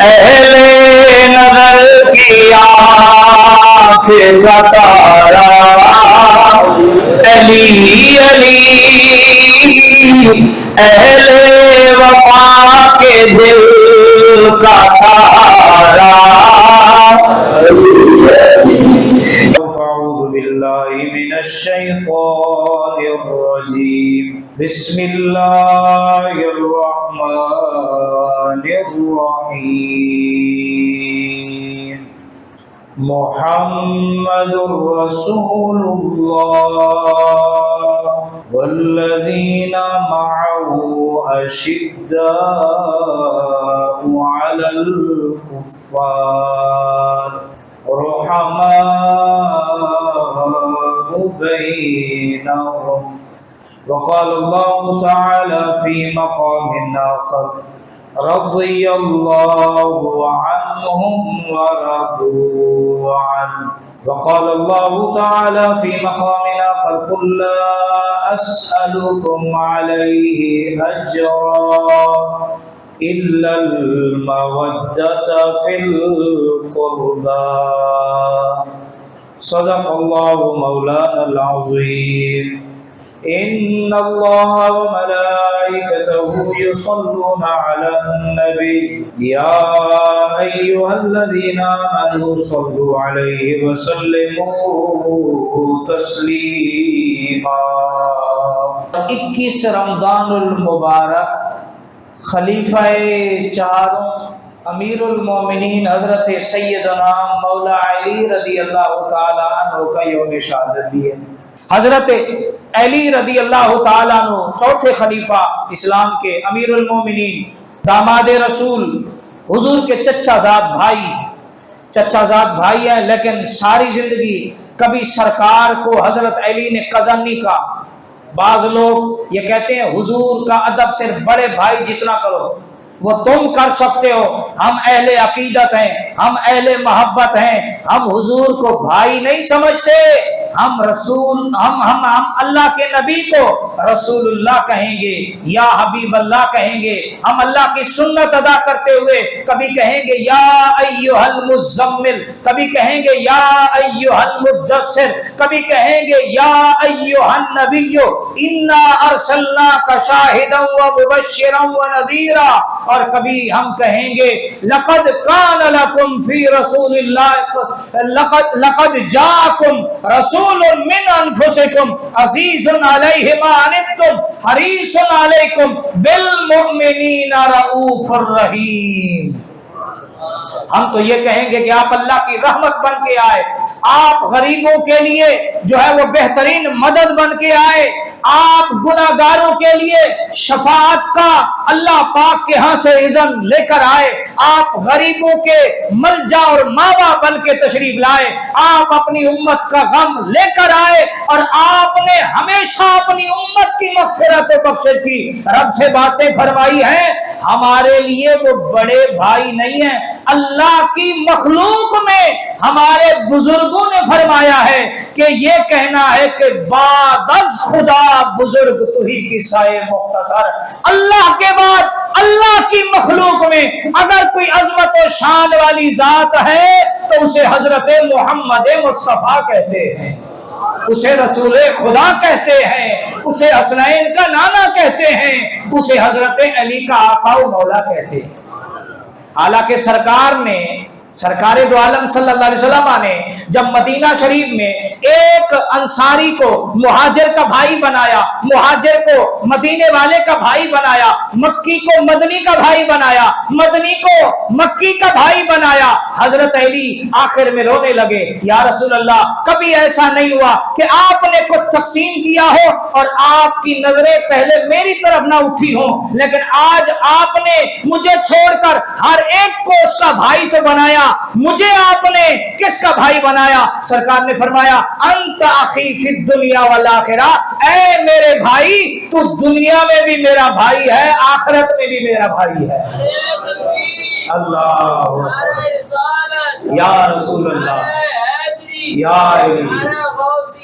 اہل نظر کی آنکھ کا تارا علی علی، اہل وفا کے دل کا تارا اعوذ باللہ من الشیطان الرجیم، بسم اللہ الرحمن الرحیم، محمد رسول اللہ والذین معه اشداء علی الکفار رحماء بینہم، وقال اللہ تعالی فی مقام آخر رضی اللہ عنہم ورضوا عنہ، وقال اللہ تعالی فی مقام آخر قل لا اسألکم علیہ اجرا الا المودۃ فی القربى، صدق اللہ مولانا العظیم۔ ان اللہ وملائکتہ یصلون علی النبی یا ایھا الذین آمنوا صلوا علیہ وسلموا تسلیما۔ 21 رمضان المبارک خلیفہ چاروں امیر المومنین حضرت سیدنا مولا علی رضی اللہ تعالی عنہ کا یوم شہادت بھی ہے۔ حضرت علی رضی اللہ تعالیٰ عنہ چوتھے خلیفہ اسلام کے امیر المومنین، داماد رسول، حضور کے چچا زاد بھائی ہیں، لیکن ساری زندگی کبھی سرکار کو حضرت علی نے قزن نہیں کہا۔ بعض لوگ یہ کہتے ہیں حضور کا ادب صرف بڑے بھائی جتنا کرو، وہ تم کر سکتے ہو، ہم اہل عقیدت ہیں، ہم اہل محبت ہیں، ہم حضور کو بھائی نہیں سمجھتے، ہم اللہ کے نبی کو رسول اللہ کہیں گے یا حبیب اللہ کہیں گے، ہم اللہ کی سنت ادا کرتے ہوئے کبھی کہیں گے یا ایھا المزمل، کبھی کہیں گے یا ایھا المدثر، کبھی کہیں گے یا ایھا النبی انا ارسلناک شاہدا ومبشرا ونذیرا، اور کبھی ہم کہیں گے لقد کان لکم فی رسول اللہ لقد جاءکم رسول من انفسکم عزیز علیہ ما عنتم حریص علیکم بالمؤمنین رؤوف الرحیم۔ ہم تو یہ کہیں گے کہ آپ اللہ کی رحمت بن کے آئے، آپ غریبوں کے لیے جو ہے وہ بہترین مدد بن کے آئے، آپ گناہگاروں کے لیے شفاعت کا اللہ پاک کے ہاں سے اذن لے کر آئے، آپ غریبوں کے ملجا اور ماوا بن کے تشریف لائے، آپ اپنی امت کا غم لے کر آئے، اور آپ نے ہمیشہ اپنی امت کی مغفرت و بخشش کی رب سے باتیں فرمائی ہیں۔ ہمارے لیے وہ بڑے بھائی نہیں ہیں، اللہ کی مخلوق میں ہمارے بزرگوں نے فرمایا ہے کہ یہ کہنا ہے کہ بعد از خدا بزرگ تو ہی کی سائے مختصر، اللہ کے بعد اللہ کی مخلوق میں اگر کوئی عظمت و شان والی ذات ہے تو اسے حضرت محمد مصطفیٰ کہتے ہیں، اسے رسول خدا کہتے ہیں، اسے حسنین کا نانا کہتے ہیں، اسے حضرت علی کا آقا و مولا کہتے ہیں۔ حالانکہ سرکار دو عالم صلی اللہ علیہ وسلم نے جب مدینہ شریف میں ایک انصاری کو مہاجر کا بھائی بنایا، مہاجر کو مدینے والے کا بھائی بنایا، مکی کو مدنی کا بھائی بنایا، مدنی کو مکی کا بھائی بنایا، حضرت علی آخر میں رونے لگے، یا رسول اللہ کبھی ایسا نہیں ہوا کہ آپ نے کچھ تقسیم کیا ہو اور آپ کی نظریں پہلے میری طرف نہ اٹھی ہوں، لیکن آج آپ نے مجھے چھوڑ کر ہر ایک کو اس کا بھائی تو بنایا، مجھے آپ نے کس کا بھائی بنایا؟ سرکار نے فرمایا انت اخی فی الدنیا والآخرہ، اے میرے بھائی تو دنیا میں بھی میرا بھائی ہے، آخرت میں بھی میرا بھائی ہے۔ اللہ یا رسول اللہ یا علی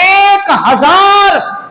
1000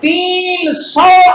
300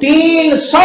300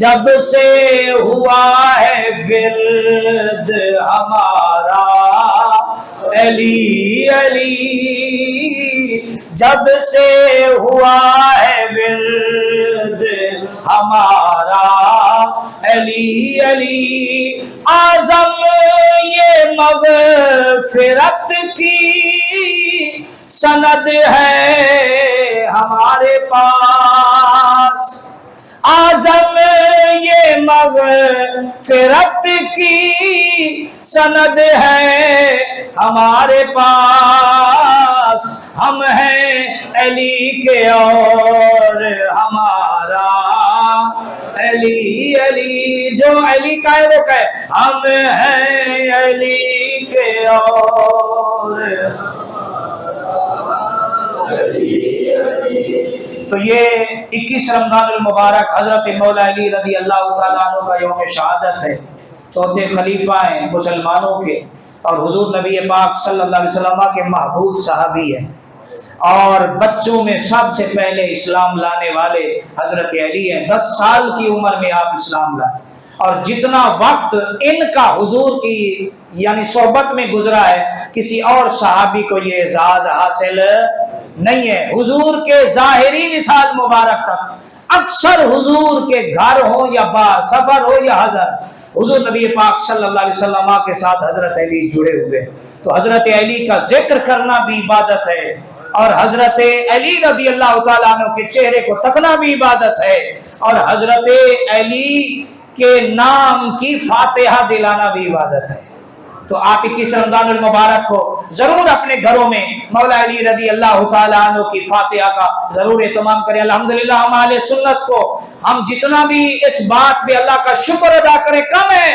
جب سے ہوا ہے ورد ہمارا علی علی، جب سے ہوا ہے ورد ہمارا علی علی، اعظم یہ مغفرت کی سند ہے ہمارے پاس، اعظم یہ مغفرت کی سند ہے ہمارے پاس، ہم ہیں علی کے اور ہمارا علی علی، جو علی کا ہے وہ کہے ہم ہیں علی کے اور تو یہ 21 رمضان المبارک حضرت مولا علی رضی اللہ تعالیٰ عنہ کا یوم شہادت ہے، چوتھے خلیفہ ہیں مسلمانوں کے، اور حضور نبی پاک صلی اللہ علیہ وسلم کے محبوب صحابی ہیں، اور بچوں میں سب سے پہلے اسلام لانے والے حضرت علی ہیں۔ 10 سال کی عمر میں آپ اسلام لائے، اور جتنا وقت ان کا حضور کی یعنی صحبت میں گزرا ہے کسی اور صحابی کو یہ اعزاز حاصل نہیں ہے۔ حضور کے ظاہری وصال مبارک تک اکثر حضور کے گھر ہو یا باہر، سفر ہو یا حضر، حضور نبی پاک صلی اللہ علیہ وسلم کے ساتھ حضرت علی جڑے ہوئے، تو حضرت علی کا ذکر کرنا بھی عبادت ہے، اور حضرت علی رضی اللہ تعالیٰ عنہ کے چہرے کو تکنا بھی عبادت ہے، اور حضرت علی کے نام کی فاتحہ دلانا بھی عبادت ہے۔ تو آپ 21 رمضان المبارک کو ضرور اپنے گھروں میں مولا علی رضی اللہ تعالیٰ عنہ کی فاتحہ کا ضرور اہتمام کریں۔ الحمدللہ ہم اہل سنت کو ہم جتنا بھی اس بات پہ اللہ کا شکر ادا کریں کم ہے۔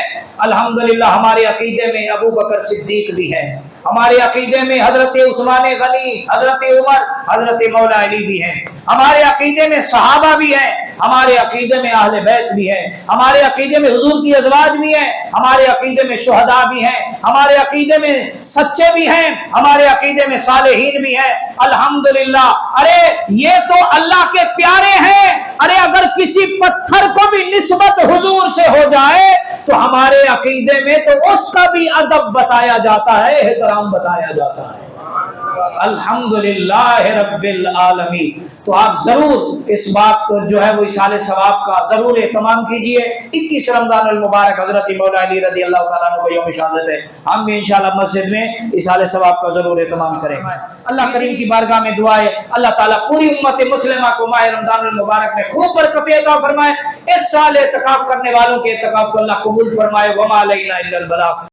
الحمدللہ ہمارے عقیدے میں ابو بکر صدیق بھی ہیں، ہمارے عقیدے میں حضرت عثمان غنی، حضرت عمر، حضرت مولا علی بھی ہیں، ہمارے عقیدے میں صحابہ بھی ہیں، ہمارے عقیدے میں اہل بیت بھی ہیں، ہمارے عقیدے میں حضور کی ازواج بھی ہیں، ہمارے عقیدے میں شہداء بھی ہیں، ہمارے عقیدے میں سچے بھی ہیں، ہمارے عقیدے میں صالحین بھی ہیں۔ الحمدللہ، ارے یہ تو اللہ کے پیارے ہیں، ارے اگر کسی پتھر کو بھی نسبت حضور سے ہو جائے تو ہمارے عقیدے میں تو اس کا بھی ادب بتایا جاتا ہے، احترام بتایا جاتا ہے۔ الحمدللہ رب العالمین۔ تو آپ ضرور اس بات کو جو ہے وہ اصال ثواب کا ضرور اہتمام کیجئے۔ 21 رمضان المبارک حضرت مولا علی رضی اللہ تعالیٰ عنہ کو یوم شہادت ہے، ہم بھی انشاءاللہ مسجد میں اصال ثواب کا ضرور اہتمام کریں گے۔ اللہ کریم کی بارگاہ میں دعا ہے اللہ تعالیٰ پوری امت مسلمہ کو ماہ رمضان المبارک میں خوب برکت عطا فرمائے، اس سال اعتکاف کرنے والوں کے اعتکاف کو اللہ قبول فرمائے۔ وما علینا الا البلاغ۔